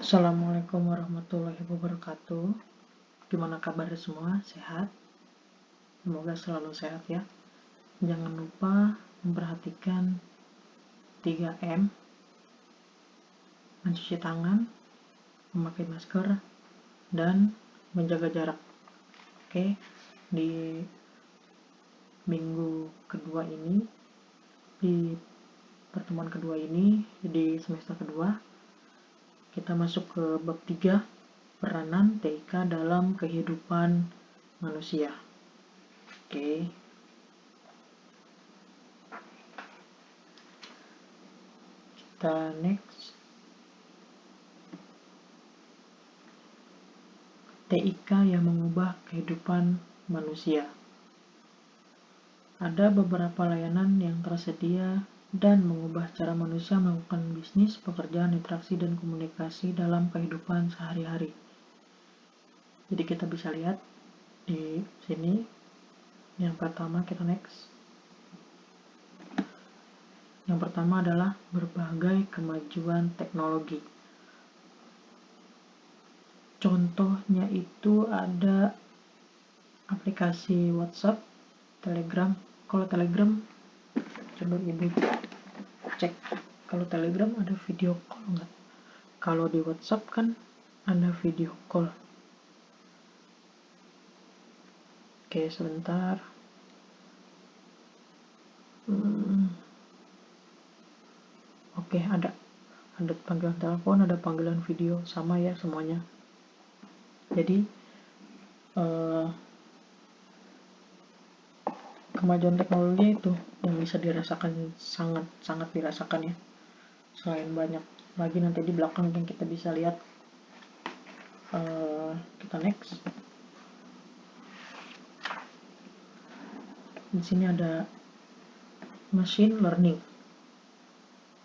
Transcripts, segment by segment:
Assalamualaikum warahmatullahi wabarakatuh. Gimana kabar semua? Sehat? Semoga selalu sehat ya. Jangan lupa memperhatikan 3M, mencuci tangan, memakai masker, dan menjaga jarak. Oke, di minggu kedua ini, di pertemuan kedua ini, di semester kedua, kita masuk ke bab 3, peranan TIK dalam kehidupan manusia. Oke. Kita next. TIK yang mengubah kehidupan manusia. Ada beberapa layanan yang tersedia dan mengubah cara manusia melakukan bisnis, pekerjaan, interaksi, dan komunikasi dalam kehidupan sehari-hari. Jadi kita bisa lihat di sini. Yang pertama kita next. Yang pertama adalah berbagai kemajuan teknologi. Contohnya itu ada aplikasi WhatsApp, Telegram. Kalau Telegram, coba ibu cek. Kalau Telegram ada video call nggak? Kalau di WhatsApp kan ada video call. Oke, sebentar. Oke, ada panggilan telepon, ada panggilan video, sama ya semuanya. Jadi kemajuan teknologi itu yang bisa dirasakan, sangat dirasakan ya. Selain banyak lagi nanti di belakang yang kita bisa lihat. Kita next. Di sini ada machine learning.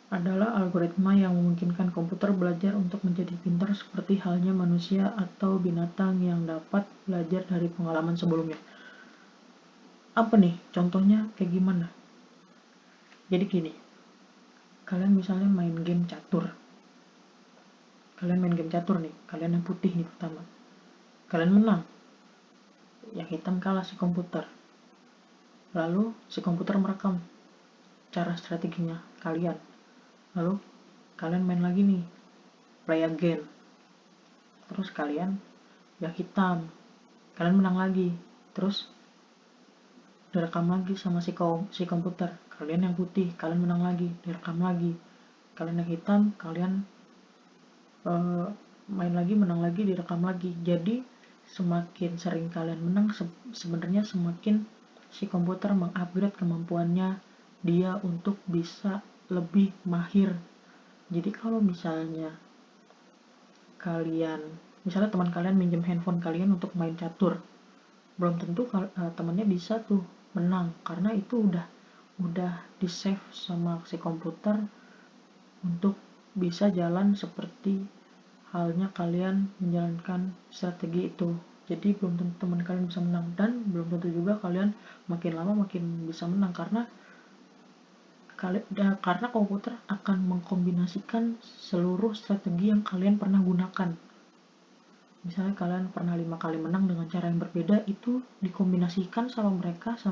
Adalah algoritma yang memungkinkan komputer belajar untuk menjadi pintar seperti halnya manusia atau binatang yang dapat belajar dari pengalaman sebelumnya. Apa nih? Contohnya kayak gimana? Jadi gini, kalian misalnya main game catur. Kalian main game catur nih, kalian yang putih nih pertama. Kalian menang. Yang hitam kalah si komputer. Lalu si komputer merekam cara strateginya kalian. Lalu kalian main lagi nih, play again. Terus kalian yang hitam, kalian menang lagi. Terus direkam lagi sama si komputer. Kalian yang putih, kalian menang lagi, direkam lagi. Kalian yang hitam, kalian main lagi, menang lagi, direkam lagi. Jadi semakin sering kalian menang, sebenarnya semakin si komputer mengupgrade kemampuannya dia untuk bisa lebih mahir. Jadi kalau misalnya teman kalian minjem handphone kalian untuk main catur, belum tentu temannya bisa tuh menang, karena itu udah di save sama si komputer untuk bisa jalan seperti halnya kalian menjalankan strategi itu. Jadi belum tentu teman kalian bisa menang, dan belum tentu juga kalian makin lama makin bisa menang, karena komputer akan mengkombinasikan seluruh strategi yang kalian pernah gunakan. Misalnya kalian pernah 5 kali menang dengan cara yang berbeda, itu dikombinasikan sama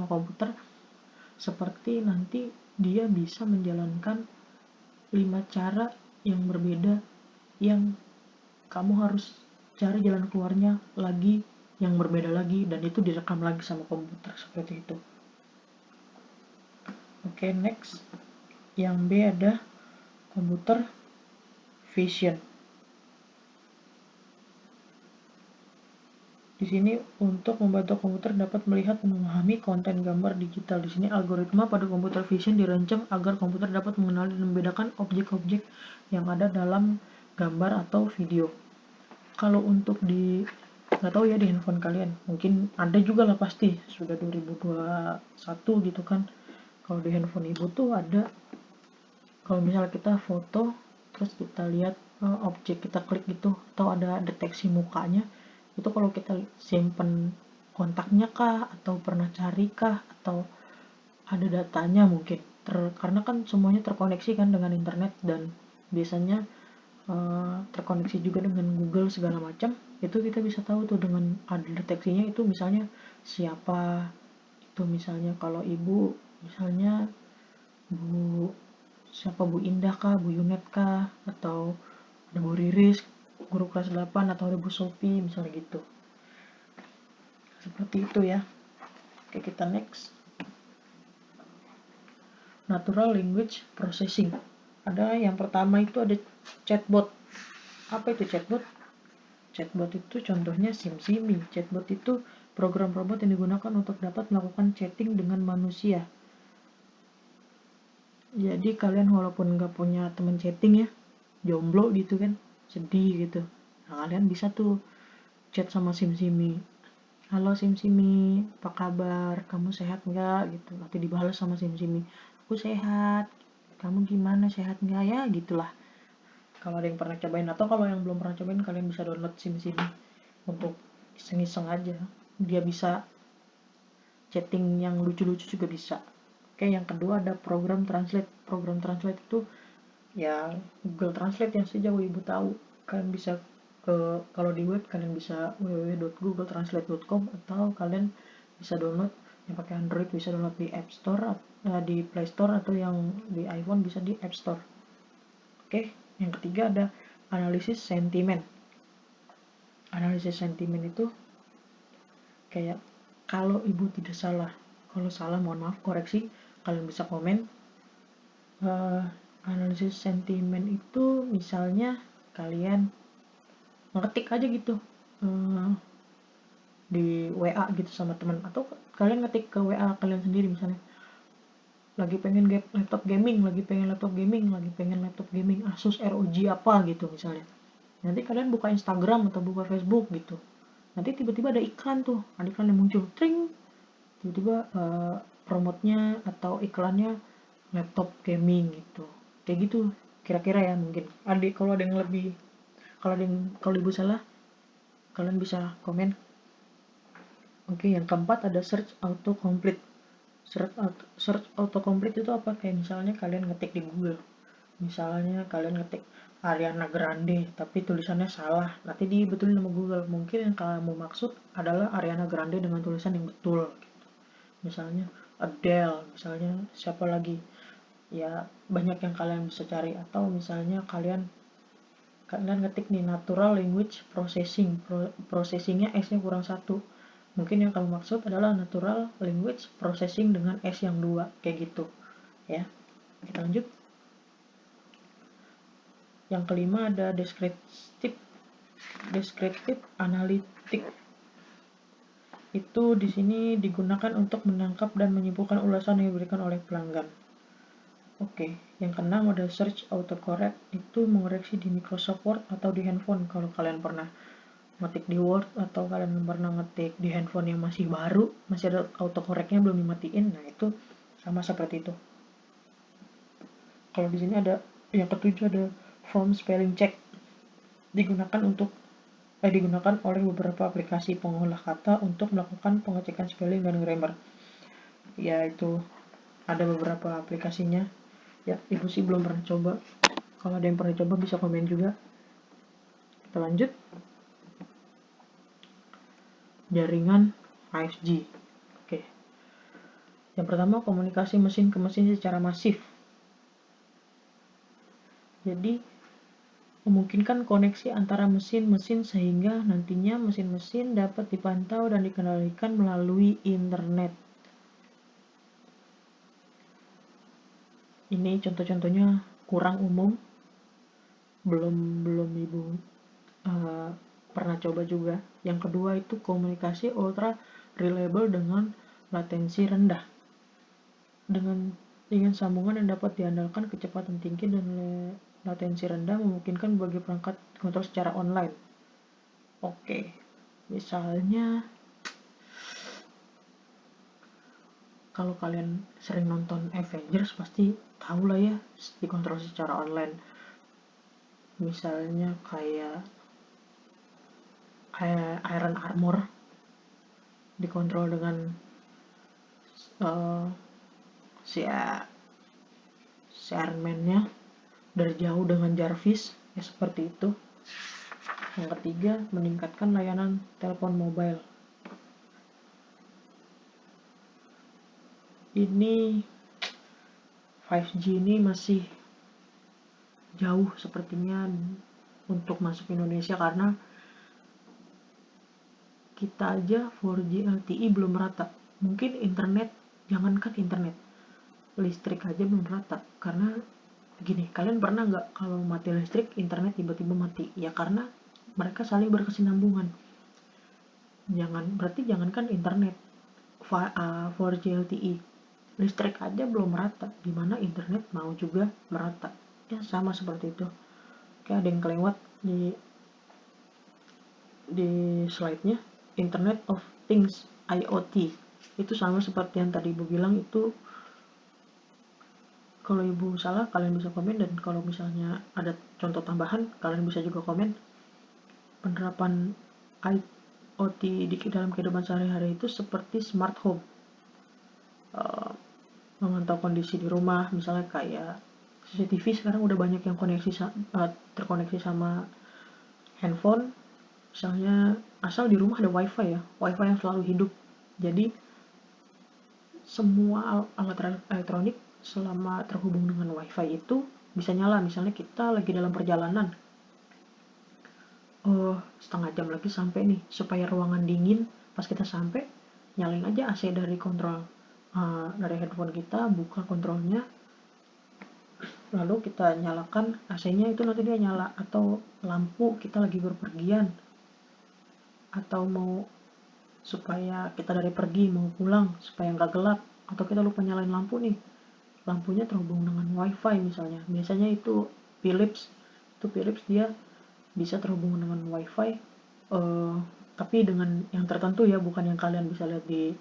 komputer, seperti nanti dia bisa menjalankan 5 cara yang berbeda yang kamu harus cari jalan keluarnya lagi yang berbeda lagi, dan itu direkam lagi sama komputer seperti itu. Oke, next. Yang B ada computer vision. Di sini untuk membantu komputer dapat melihat dan memahami konten gambar digital. Di sini algoritma pada computer vision dirancang agar komputer dapat mengenali dan membedakan objek-objek yang ada dalam gambar atau video. Kalau untuk nggak tahu ya di handphone kalian, mungkin ada juga lah pasti, sudah 2021 gitu kan. Kalau di handphone ibu tuh ada, kalau misalnya kita foto terus kita lihat objek, kita klik gitu, atau ada deteksi mukanya, itu kalau kita simpen kontaknya kah, atau pernah cari kah, atau ada datanya mungkin, karena kan semuanya terkoneksi kan dengan internet, dan biasanya terkoneksi juga dengan Google segala macam, itu kita bisa tahu tuh dengan ada deteksinya itu, misalnya siapa itu, misalnya kalau ibu, misalnya Bu Bu Indah kah, Bu Yunet kah, atau ada Bu Riris guru kelas 8, atau ada Bu Sophie misalnya gitu, seperti itu ya. Oke, kita next. Natural language processing. Ada yang pertama itu ada chatbot. Apa itu chatbot? Chatbot itu contohnya SimSimi. Chatbot itu program robot yang digunakan untuk dapat melakukan chatting dengan manusia. Jadi kalian walaupun nggak punya teman chatting ya, jomblo gitu kan, sedih gitu, nah kalian bisa tuh chat sama SimSimi. Halo SimSimi, apa kabar? Kamu sehat nggak? Gitu. Nanti dibalas sama SimSimi, aku sehat. Kamu gimana, sehat nggak ya? Gitulah. Kalau ada yang pernah cobain, atau kalau yang belum pernah cobain, kalian bisa download SimSimi untuk iseng-iseng aja. Dia bisa chatting yang lucu-lucu juga bisa. Oke, yang kedua ada program translate. Program translate itu ya Google Translate yang sejauh ibu tahu. Kalian bisa kalau di web kalian bisa www.googletranslate.com, atau kalian bisa download yang pakai Android bisa download di App Store, di Play Store, atau yang di iPhone bisa di App Store. Oke, yang ketiga ada analisis sentimen. Analisis sentimen itu kayak, kalau ibu tidak salah, kalau salah mohon maaf, koreksi, kalian bisa komen. Analisis sentimen itu misalnya kalian ngetik aja gitu di WA gitu sama teman, atau kalian ngetik ke WA kalian sendiri, misalnya lagi pengen laptop gaming, lagi pengen laptop gaming Asus ROG apa gitu misalnya. Nanti kalian buka Instagram atau buka Facebook gitu, nanti tiba-tiba ada iklan tuh, ada iklan yang muncul, tring, tiba-tiba promotnya atau iklannya laptop gaming gitu, kayak gitu kira-kira ya. Mungkin kalau ada yang lebih, kalau ibu salah, kalian bisa komen. Oke, yang keempat ada search autocomplete. Search autocomplete itu apa? Kayak misalnya kalian ngetik di Google, misalnya kalian ngetik Ariana Grande tapi tulisannya salah, nanti dibetulin sama Google. Mungkin yang kamu maksud adalah Ariana Grande dengan tulisan yang betul gitu. Misalnya Adele, misalnya siapa lagi, ya banyak yang kalian bisa cari. Atau misalnya kalian ngetik nih natural language processing, processingnya S-nya kurang satu, mungkin yang kamu maksud adalah natural language processing dengan S yang 2, kayak gitu ya. Kita lanjut. Yang kelima ada descriptive analytic. Itu di sini digunakan untuk menangkap dan menyimpulkan ulasan yang diberikan oleh pelanggan. Oke, yang keenam ada search autocorrect. Itu mengoreksi di Microsoft Word atau di handphone. Kalau kalian pernah ngetik di Word atau kalian pernah ngetik di handphone yang masih baru, masih ada autocorrectnya belum dimatiin, nah itu sama seperti itu. Kalau di sini ada yang ketujuh ada form spelling check. Digunakan oleh beberapa aplikasi pengolah kata untuk melakukan pengecekan spelling dan grammar. Yaitu ada beberapa aplikasinya. Ya, ibu sih belum pernah coba. Kalau ada yang pernah coba bisa komen juga. Kita lanjut. Jaringan 5G. Oke. Yang pertama, komunikasi mesin ke mesin secara masif. Jadi memungkinkan koneksi antara mesin-mesin sehingga nantinya mesin-mesin dapat dipantau dan dikendalikan melalui internet. Ini contoh-contohnya kurang umum, belum ibu pernah coba juga. Yang kedua itu komunikasi ultra reliable dengan latensi rendah. Dengan sambungan yang dapat diandalkan kecepatan tinggi dan latensi rendah, memungkinkan bagi perangkat kontrol secara online. Oke, misalnya kalau kalian sering nonton Avengers pasti tahu lah ya, dikontrol secara online. Misalnya kayak Iron Armor dikontrol dengan si Iron Man-nya dari jauh dengan Jarvis. Ya seperti itu. Yang ketiga, meningkatkan layanan telepon mobile. Ini 5G ini masih jauh sepertinya untuk masuk Indonesia karena kita aja 4G LTE belum merata. Mungkin internet, jangankan internet, listrik aja belum merata. Karena gini, kalian pernah nggak kalau mati listrik, internet tiba-tiba mati? Ya karena mereka saling berkesinambungan. Berarti jangankan internet, 4G LTE, listrik aja belum merata, gimana internet mau juga merata? Ya sama seperti itu. Kayak ada yang kelewat di slide-nya, Internet of Things IoT. Itu sama seperti yang tadi Ibu bilang, itu kalau Ibu salah kalian bisa komen, dan kalau misalnya ada contoh tambahan kalian bisa juga komen. Penerapan IoT di dalam kehidupan sehari-hari itu seperti smart home, memantau kondisi di rumah, misalnya kayak CCTV sekarang udah banyak yang terkoneksi sama handphone, misalnya asal di rumah ada wifi ya, wifi yang selalu hidup. Jadi semua alat elektronik selama terhubung dengan wifi itu bisa nyala. Misalnya kita lagi dalam perjalanan, setengah jam lagi sampai nih, supaya ruangan dingin pas kita sampai, nyalain aja AC dari kontrol, dari handphone kita, buka kontrolnya, lalu kita nyalakan AC-nya, itu nanti dia nyala. Atau lampu kita lagi berpergian, atau mau supaya kita dari pergi mau pulang supaya nggak gelap, atau kita lupa nyalain lampu nih, lampunya terhubung dengan wifi misalnya, biasanya itu Philips dia bisa terhubung dengan wifi, tapi dengan yang tertentu ya, bukan yang kalian bisa lihat di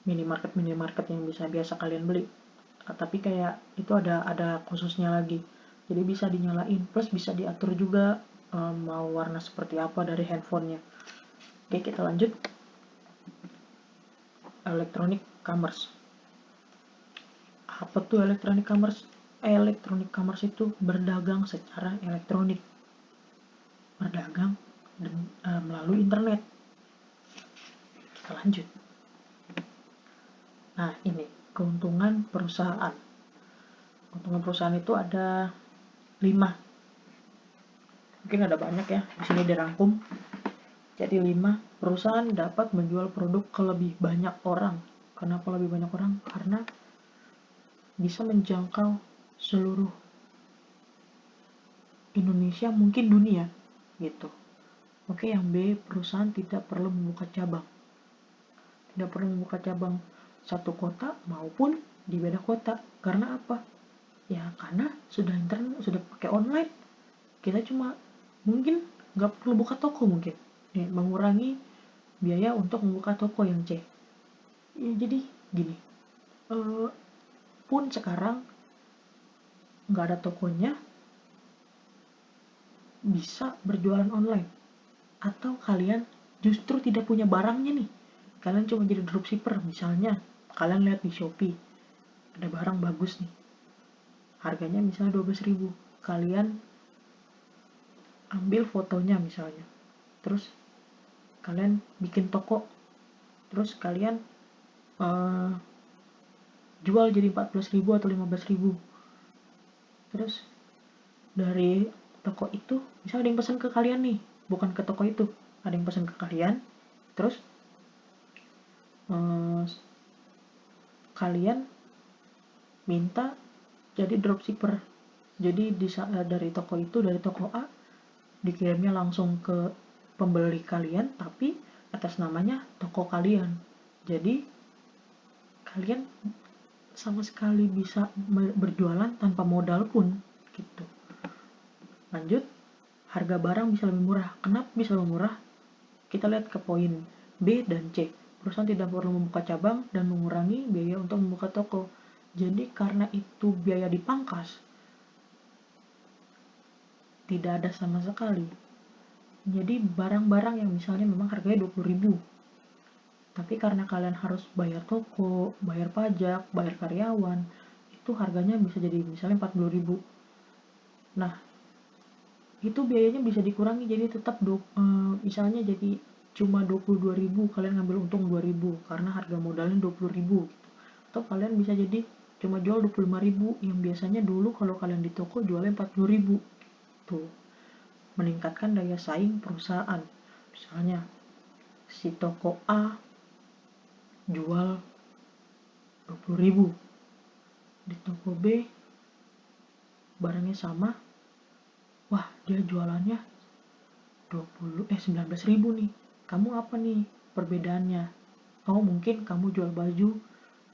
minimarket yang biasa kalian beli. Tapi kayak itu ada khususnya lagi, jadi bisa dinyalain, plus bisa diatur juga mau warna seperti apa dari handphonenya. Oke, kita lanjut. Electronic commerce. Apa tuh electronic commerce? Electronic commerce itu berdagang secara elektronik, berdagang melalui internet. Kita lanjut. Nah, ini keuntungan perusahaan. Keuntungan perusahaan itu ada 5. Mungkin ada banyak ya, di sini dirangkum. Jadi 5, perusahaan dapat menjual produk ke lebih banyak orang. Kenapa lebih banyak orang? Karena bisa menjangkau seluruh Indonesia, mungkin dunia gitu. Oke, yang B, perusahaan tidak perlu membuka cabang. Tidak perlu membuka cabang satu kota maupun di beda kota. Karena apa? Ya karena sudah internet, sudah pakai online. Kita cuma mungkin nggak perlu buka toko mungkin. Mengurangi biaya untuk membuka toko yang C. Ya, jadi gini, pun sekarang nggak ada tokonya, bisa berjualan online. Atau kalian justru tidak punya barangnya nih, kalian cuma jadi dropshipper. Misalnya kalian lihat di Shopee ada barang bagus nih, harganya misalnya 12.000, kalian ambil fotonya misalnya, terus kalian bikin toko, terus kalian jual jadi 14.000 atau 15.000. Terus dari toko itu misalnya ada yang pesan ke kalian nih, bukan ke toko itu, ada yang pesan ke kalian, terus kalian minta jadi dropshipper. Jadi dari toko itu, dari toko A dikirimnya langsung ke pembeli kalian, tapi atas namanya toko kalian. Jadi kalian sama sekali bisa berjualan tanpa modal pun gitu. Lanjut, harga barang bisa lebih murah. Kenapa bisa lebih murah? Kita lihat ke poin B dan C. Perusahaan tidak perlu membuka cabang dan mengurangi biaya untuk membuka toko. Jadi karena itu biaya dipangkas, tidak ada sama sekali. Jadi barang-barang yang misalnya memang harganya 20.000, tapi karena kalian harus bayar toko, bayar pajak, bayar karyawan, itu harganya bisa jadi misalnya 40.000. Nah, itu biayanya bisa dikurangi jadi tetap misalnya jadi cuma 22.000, kalian ngambil untung 2.000 karena harga modalnya 20.000 gitu. Atau kalian bisa jadi cuma jual 25.000 yang biasanya dulu kalau kalian di toko jualnya 40.000 tuh. Meningkatkan daya saing perusahaan. Misalnya si toko A jual 20.000, di toko B barangnya sama, wah dia jualannya 19.000 nih. Kamu apa nih perbedaannya? Oh mungkin kamu jual baju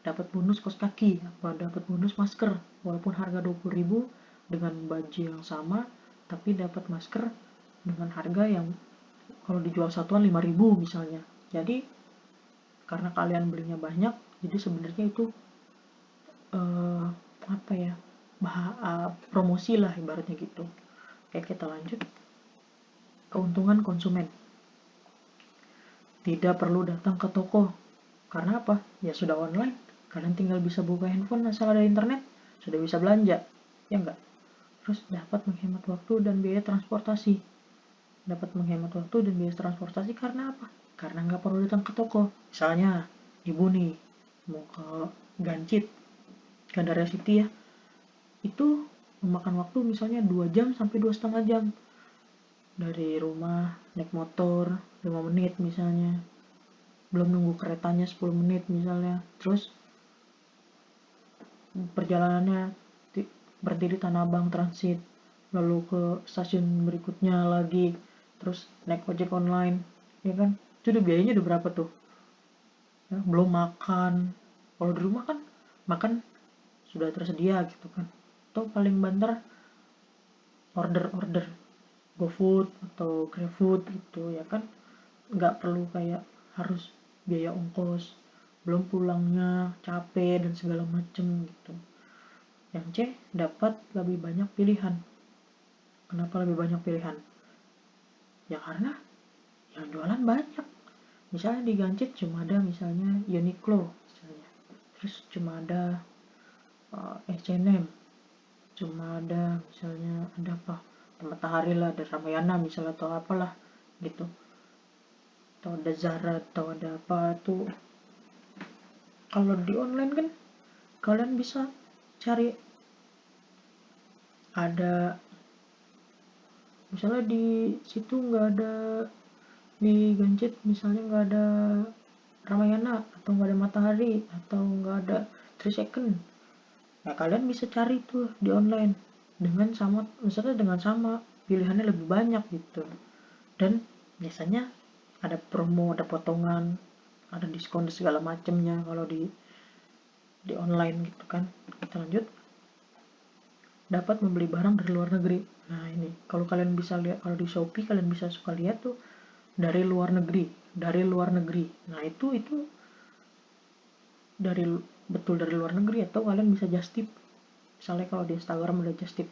dapat bonus kaos kaki, apa dapat bonus masker, walaupun harga 20.000 dengan baju yang sama tapi dapat masker dengan harga yang kalau dijual satuan 5.000 misalnya. Jadi karena kalian belinya banyak, jadi sebenarnya itu apa ya, promosi lah ibaratnya gitu. Oke, kita lanjut. Keuntungan konsumen. Tidak perlu datang ke toko. Karena apa? Ya sudah online. Kalian tinggal bisa buka handphone asal ada internet, sudah bisa belanja. Ya enggak? Terus dapat menghemat waktu dan biaya transportasi. Dapat menghemat waktu dan biaya transportasi karena apa? Karena nggak perlu datang ke toko. Misalnya, ibu nih mau ke Gancit, Gandaria City ya, itu memakan waktu misalnya 2 jam sampai 2,5 jam. Dari rumah naik motor 5 menit misalnya, belum nunggu keretanya 10 menit misalnya. Terus perjalanannya berhenti di Tanah Abang transit, lalu ke stasiun berikutnya lagi, terus naik ojek online, ya kan? Itu udah biayanya udah berapa tuh? Ya, belum makan. Kalau di rumah kan makan sudah tersedia gitu kan. Atau paling banter order GoFood atau GrabFood gitu ya kan, nggak perlu kayak harus biaya ongkos, belum pulangnya capek dan segala macem gitu. Yang C, dapat lebih banyak pilihan. Kenapa lebih banyak pilihan? Ya karena yang jualan banyak. Misalnya di Gancit cuma ada misalnya Uniqlo misalnya, terus cuma ada H&M, cuma ada misalnya ada apa, Matahari lah, ada Ramayana misalnya atau apalah gitu, atau ada Zara atau ada apa tuh. Kalau di online kan kalian bisa cari, ada misalnya di situ nggak ada, di Gancit misalnya nggak ada Ramayana atau nggak ada Matahari atau nggak ada 3 second, nah kalian bisa cari tuh di online dengan sama, misalnya dengan sama pilihannya lebih banyak gitu, dan biasanya ada promo, ada potongan, ada diskon segala macemnya kalau di online gitu kan. Kita lanjut. Dapat membeli barang dari luar negeri. Nah ini kalau kalian bisa lihat, kalau di Shopee kalian bisa suka lihat tuh dari luar negeri, dari luar negeri. Nah itu dari betul dari luar negeri, atau kalian bisa just tip. Misalnya kalau di Instagram udah just tip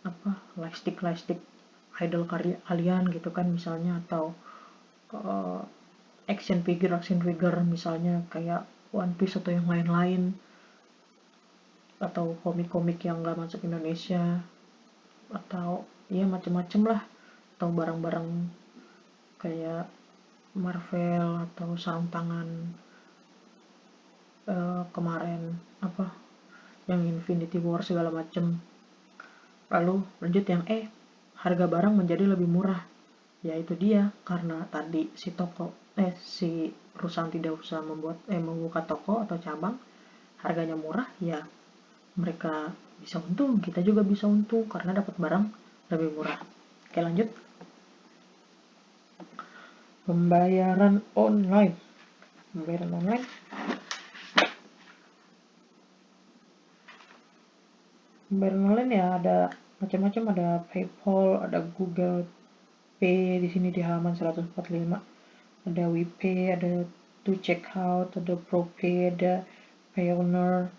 apa, lightstick idol karya kalian gitu kan misalnya, atau uh, action figure misalnya kayak One Piece atau yang lain-lain, atau komik-komik yang nggak masuk Indonesia, atau ya macem-macem lah, atau barang-barang kayak Marvel atau sarung tangan kemarin apa yang Infinity War segala macem. Lalu lanjut yang harga barang menjadi lebih murah. Ya itu dia, karena tadi si perusahaan tidak usah membuka toko atau cabang, harganya murah, ya mereka bisa untung, kita juga bisa untung karena dapat barang lebih murah. Oke lanjut. Pembayaran online. Pembayaran online ya ada macam-macam, ada PayPal, ada Google Pay di sini di halaman 145. Ada WePay, ada To Checkout, ada ProPay, ada Payoneer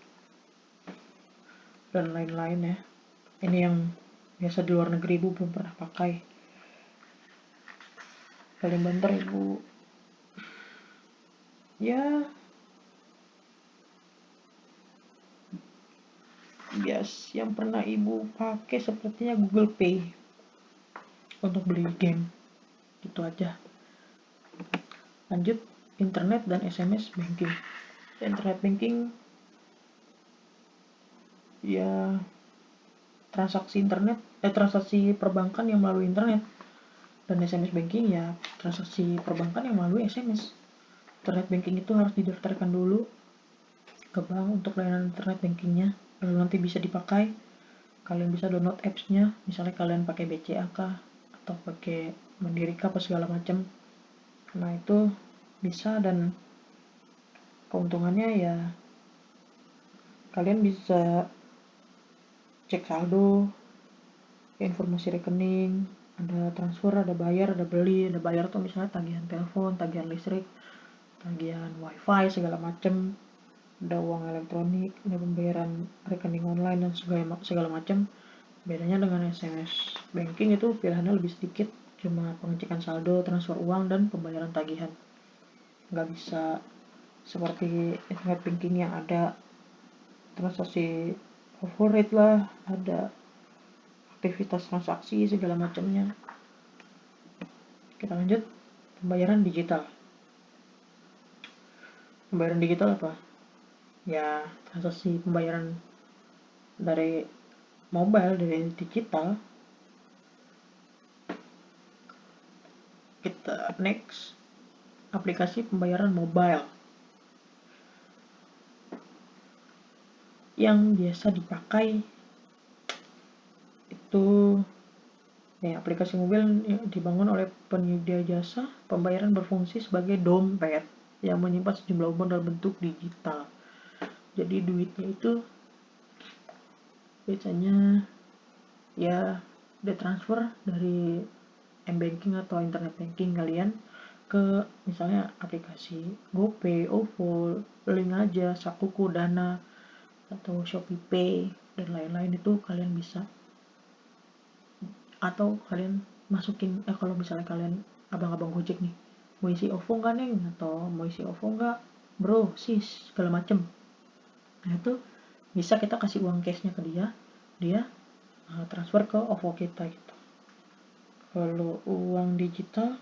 dan lain-lain ya. Ini yang biasa di luar negeri ibu belum pernah pakai. Paling banter ibu ya bias yang pernah ibu pakai sepertinya Google Pay. untuk beli game. Itu aja. Lanjut, internet dan SMS banking. Internet banking ya transaksi perbankan yang melalui internet, dan SMS banking ya transaksi perbankan yang melalui SMS. Internet banking itu harus didaftarkan dulu ke bank untuk layanan internet bankingnya, lalu nanti bisa dipakai. Kalian bisa download apps-nya, misalnya kalian pakai BCA kah atau pakai Mandiri kah apa segala macam. Nah itu bisa, dan keuntungannya ya kalian bisa cek saldo, informasi rekening, ada transfer, ada bayar, ada beli. Ada bayar tuh misalnya tagihan telepon, tagihan listrik, tagihan wifi segala macem, ada uang elektronik, ada pembayaran rekening online dan segala macam. Bedanya dengan SMS banking itu pilihannya lebih sedikit, cuma pengecekan saldo, transfer uang, dan pembayaran tagihan. Nggak bisa seperti internet banking yang ada transaksi favorit lah, ada aktivitas transaksi segala macamnya. Kita lanjut, pembayaran digital. Pembayaran digital apa? Ya transaksi pembayaran dari mobile, dari digital. Kita next, aplikasi pembayaran mobile yang biasa dipakai itu ya aplikasi mobile yang dibangun oleh penyedia jasa pembayaran berfungsi sebagai dompet yang menyimpan sejumlah uang dalam bentuk digital. Jadi duitnya itu biasanya ya ditransfer dari m-banking atau internet banking kalian ke misalnya aplikasi GoPay, OVO, Link Aja, Sakuku, Dana, atau ShopeePay dan lain-lain. Itu kalian bisa, atau kalian masukin kalau misalnya kalian abang-abang Gojek nih, mau isi OVO nggak neng, atau mau isi OVO nggak bro sis segala macem. Nah itu bisa kita kasih uang cashnya ke dia transfer ke OVO kita gitu. Kalau uang digital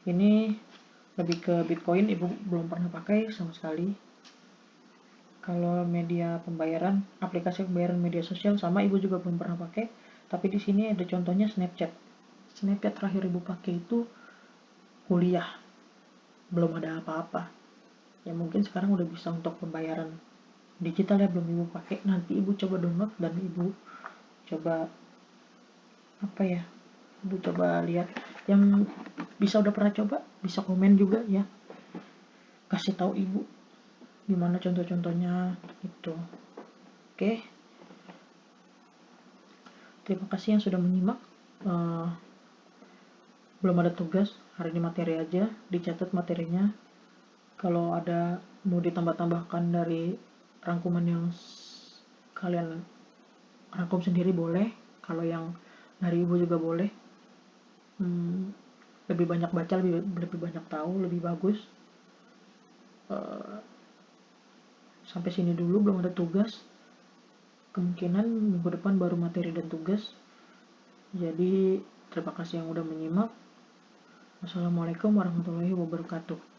ini lebih ke Bitcoin, ibu belum pernah pakai sama sekali. Kalau media pembayaran, aplikasi pembayaran media sosial sama, ibu juga belum pernah pakai. Tapi di sini ada contohnya Snapchat. Snapchat terakhir ibu pakai itu kuliah, belum ada apa-apa. Ya mungkin sekarang udah bisa untuk pembayaran digital ya, belum ibu pakai. Nanti ibu coba download dan ibu coba ibu coba lihat. Yang bisa udah pernah coba bisa komen juga ya, kasih tahu ibu gimana contoh-contohnya itu. Oke, terima kasih yang sudah menyimak. Belum ada tugas hari ini, materi aja, dicatat materinya. Kalau ada mau ditambah-tambahkan dari rangkuman yang kalian rangkum sendiri boleh. Kalau yang dari ibu juga boleh. Lebih banyak baca, lebih banyak tahu, lebih bagus. Sampai sini dulu, belum ada tugas. Kemungkinan minggu depan baru materi dan tugas. Jadi terima kasih yang udah menyimak. Wassalamualaikum warahmatullahi wabarakatuh.